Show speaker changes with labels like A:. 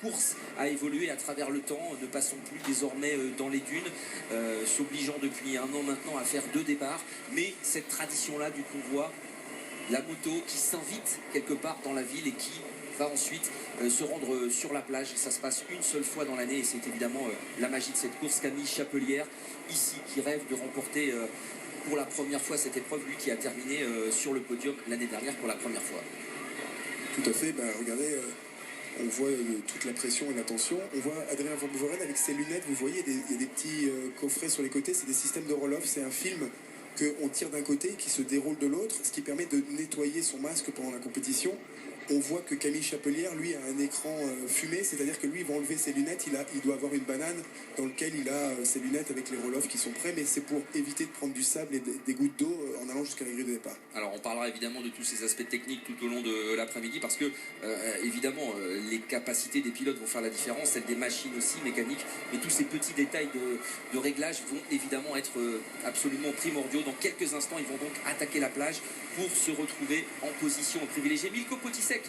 A: course a évolué à travers le temps, ne passons plus désormais dans les dunes, s'obligeant depuis un an maintenant à faire 2 départs, mais cette tradition-là du convoi, la moto qui s'invite quelque part dans la ville et qui va ensuite se rendre sur la plage. Ça se passe une seule fois dans l'année et c'est évidemment la magie de cette course. Camille Chapelière, ici, qui rêve de remporter pour la première fois cette épreuve, lui qui a terminé sur le podium l'année dernière pour la première fois.
B: Tout à fait, regardez, on voit toute la pression et la tension. On voit Adrien Van Beveren avec ses lunettes, vous voyez, il y a des petits coffrets sur les côtés, c'est des systèmes de roll-off, c'est un film qu'on tire d'un côté qui se déroule de l'autre, ce qui permet de nettoyer son masque pendant la compétition. On voit que Camille Chapelière, lui, a un écran fumé, c'est-à-dire que lui, il va enlever ses lunettes, il doit avoir une banane dans laquelle il a ses lunettes avec les roll-off qui sont prêts, mais c'est pour éviter de prendre du sable et des gouttes d'eau en allant jusqu'à la grille de départ.
A: Alors on parlera évidemment de tous ces aspects techniques tout au long de l'après-midi parce que évidemment les capacités des pilotes vont faire la différence, celles des machines aussi, mécaniques, mais tous ces petits détails de réglage vont évidemment être absolument primordiaux. Dans quelques instants, ils vont donc attaquer la plage pour se retrouver en position privilégiée. Milko Potisek